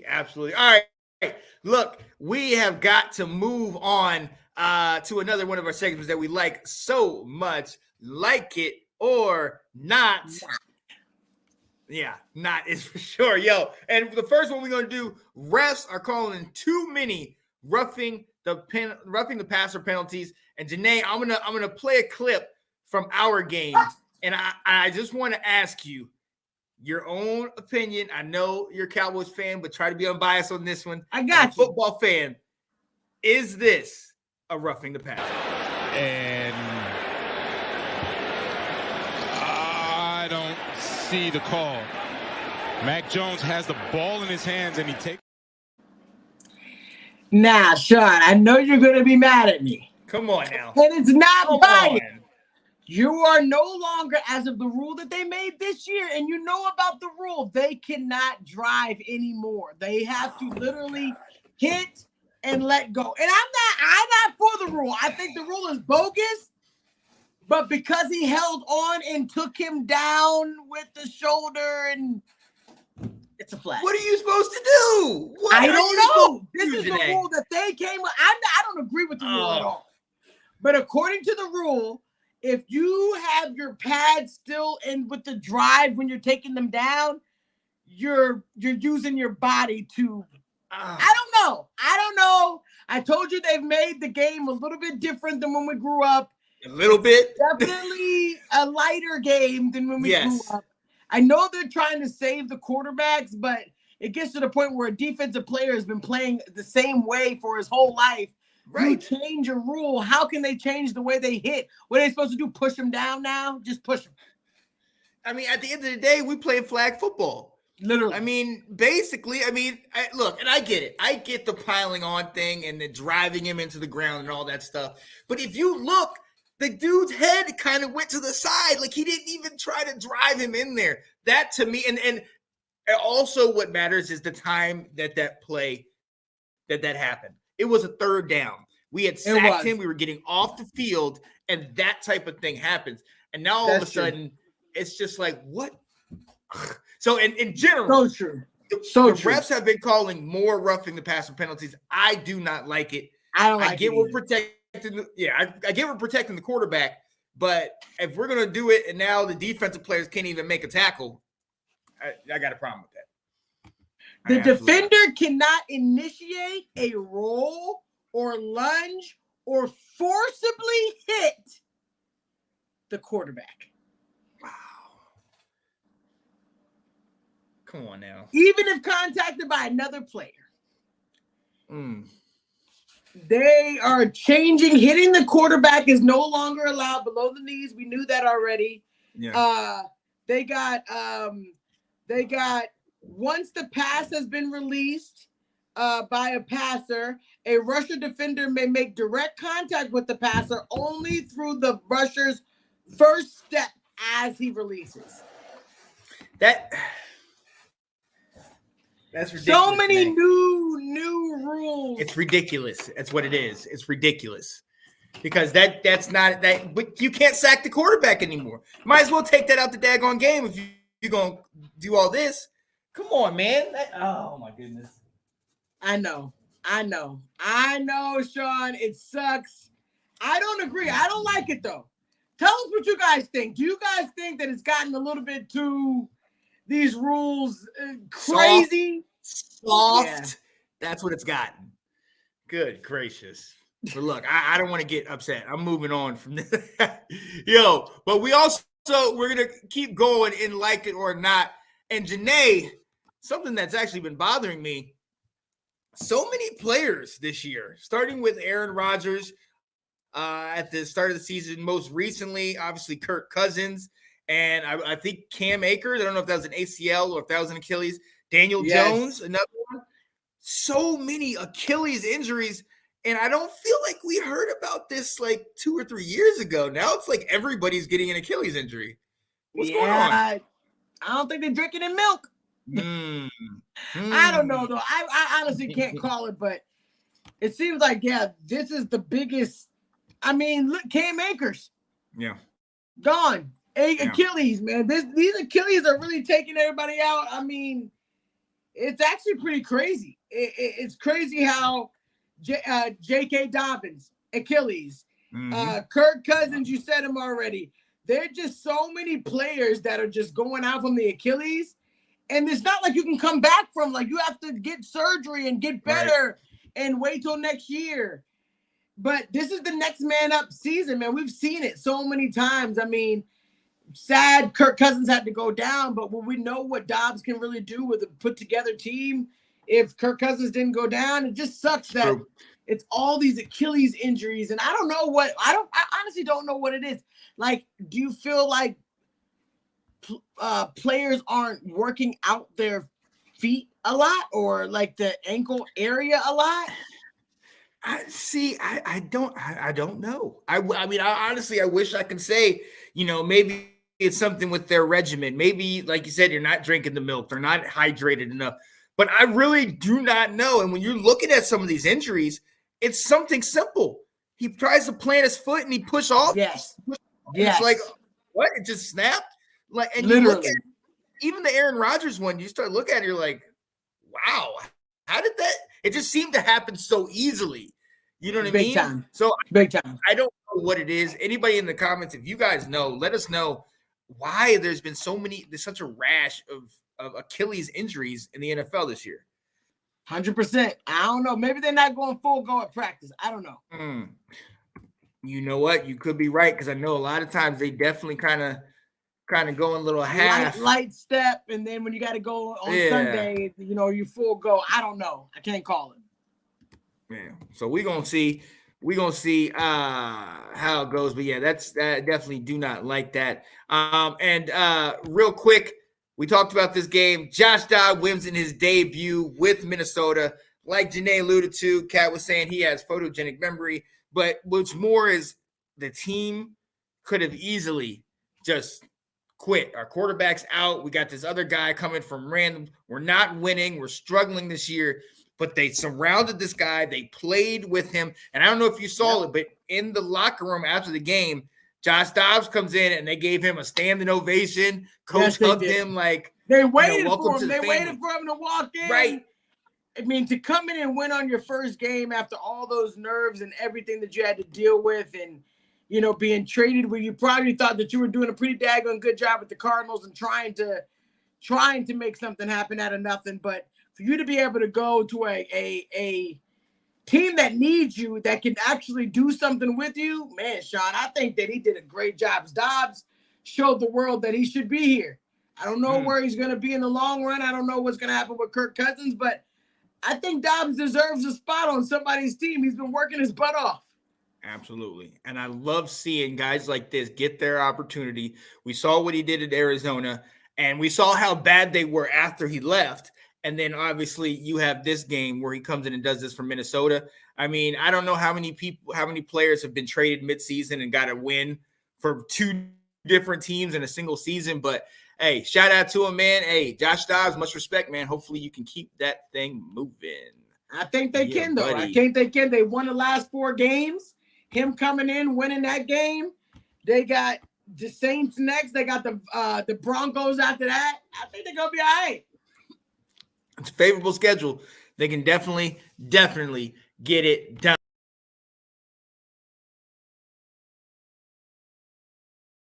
Absolutely. All right. Look, we have got to move on to another one of our segments that we like so much. Like it or not. Yeah, not is for sure. Yo, and the first one we're going to do, refs are calling in too many roughing the passer penalties. And Janae, I'm gonna play a clip from our game. And I just want to ask you your own opinion. I know you're a Cowboys fan, but try to be unbiased on this one. I got you. Football fan, is this a roughing the passer? And I don't see the call. Mac Jones has the ball in his hands, and he takes. Nah, Sean, I know you're going to be mad at me. Come on now. And it's not biased. You are no longer, as of the rule that they made this year, and you know about the rule, they cannot drive anymore. They have to literally hit and let go. And I'm not for the rule. I think the rule is bogus, but because he held on and took him down with the shoulder, and it's a flag. What are you supposed to do? I don't know. This is the rule that they came with. I don't agree with the rule at all. But according to the rule, if you have your pads still in with the drive when you're taking them down, you're using your body to. I don't know. I told you they've made the game a little bit different than when we grew up. A little bit. Definitely a lighter game than when we grew up. I know they're trying to save the quarterbacks, but it gets to the point where a defensive player has been playing the same way for his whole life. Right. You change a rule. How can they change the way they hit? What are they supposed to do? Push them down now? Just push them. I mean, at the end of the day, we play flag football. Literally. I mean, basically, look, and I get it. I get the piling on thing and the driving him into the ground and all that stuff. But if you look, the dude's head kind of went to the side. Like, he didn't even try to drive him in there. That, to me, and also what matters is the time that play that happened. It was a third down. We had sacked him. We were getting off the field, and that type of thing happens. And now all of a sudden, it's just like, what? So in general, the refs have been calling more roughing the passer penalties. I do not like it. I get we're protecting. I get we're protecting the quarterback, but if we're gonna do it, and now the defensive players can't even make a tackle, I got a problem with that. The defender cannot initiate a roll or lunge or forcibly hit the quarterback. Wow. Come on now. Even if contacted by another player. They are changing. Hitting the quarterback is no longer allowed below the knees. We knew that already. Yeah. They got once the pass has been released by a passer, a rusher defender may make direct contact with the passer only through the rusher's first step as he releases. That's ridiculous. So many new rules. It's ridiculous. That's what it is. It's ridiculous. Because that's not that. But you can't sack the quarterback anymore. Might as well take that out the daggone game if you're gonna do all this. Come on, man. Oh my goodness. I know, Sean. It sucks. I don't agree. I don't like it though. Tell us what you guys think. Do you guys think that it's gotten a little bit too these rules crazy? Soft. Yeah. That's what it's gotten. Good gracious. But look, I don't want to get upset. I'm moving on from this. But we're gonna keep going in like it or not. And Janae, something that's actually been bothering me, so many players this year, starting with Aaron Rodgers at the start of the season, most recently, obviously Kirk Cousins, and I think Cam Akers. I don't know if that was an ACL or if that was an Achilles. Daniel Jones, another one. So many Achilles injuries, and I don't feel like we heard about this like 2 or 3 years ago. Now it's like everybody's getting an Achilles injury. What's going on? I don't think they're drinking in milk. I don't know though. I honestly can't call it, but it seems like this is the biggest. I mean, look, Cam Akers, gone. Achilles, man. These Achilles are really taking everybody out. I mean, It's actually pretty crazy. It's crazy how J.K. Dobbins, Achilles, Kirk Cousins, you said him already. There are just so many players that are just going out from the Achilles. And it's not like you can come back from, like, you have to get surgery and get better and wait till next year. But this is the next man up season, man. We've seen it so many times. I mean, sad Kirk Cousins had to go down, but when we know what Dobbs can really do with a put together team, if Kirk Cousins didn't go down, it just sucks that it's all these Achilles injuries. And I honestly don't know what it is. Like, do you feel like players aren't working out their feet a lot, or like the ankle area a lot? I don't know. I mean, honestly, I wish I could say, maybe it's something with their regimen. Maybe, like you said, you're not drinking the milk. They're not hydrated enough. But I really do not know. And when you're looking at some of these injuries, it's something simple. He tries to plant his foot and he push off. Yes. It's like, what? It just snapped? Like, and literally. You look at even the Aaron Rodgers one, you start looking at it, you're like, wow, how did that? It just seemed to happen so easily. You know what I mean? Big time. So big time. I don't know what it is. Anybody in the comments, if you guys know, let us know why there's been there's such a rash of Achilles injuries in the NFL this year. 100%. I don't know. Maybe they're not going full go at practice. I don't know. You know what? You could be right, because I know a lot of times they definitely kind of go a little half light step, and then when you got to go on Sunday, you full go. I don't know. I can't call it. Yeah. So we're gonna see how it goes. But yeah, that definitely do not like that. And real quick, we talked about this game. Josh Dobbs wins in his debut with Minnesota. Like Janae alluded to, Kat was saying he has photogenic memory, but what's more is the team could have easily just quit. Our quarterback's out. We got this other guy coming from random. We're not winning. We're struggling this year, but they surrounded this guy. They played with him. And I don't know if you saw it, but in the locker room after the game, Josh Dobbs comes in and they gave him a standing ovation. Coach hugged him like they waited for him. They waited for him to walk in. Right. I mean, to come in and win on your first game after all those nerves and everything that you had to deal with, and being traded where you probably thought that you were doing a pretty daggone good job with the Cardinals and trying to make something happen out of nothing. But for you to be able to go to a team that needs you, that can actually do something with you, man, Sean, I think that he did a great job. Dobbs showed the world that he should be here. I don't know where he's going to be in the long run. I don't know what's going to happen with Kirk Cousins, but I think Dobbs deserves a spot on somebody's team. He's been working his butt off. Absolutely. And I love seeing guys like this get their opportunity. We saw what he did at Arizona, and we saw how bad they were after he left. And then obviously you have this game where he comes in and does this for Minnesota. I mean, I don't know how many players have been traded midseason and got a win for two different teams in a single season. But hey, shout out to him, man. Hey, Josh Dobbs, much respect, man. Hopefully you can keep that thing moving. I think they can, though. Buddy. I think they can. They won the last 4 games. Him coming in, winning that game. They got the Saints next. They got the Broncos after that. I think they're going to be all right. It's a favorable schedule. They can definitely get it done.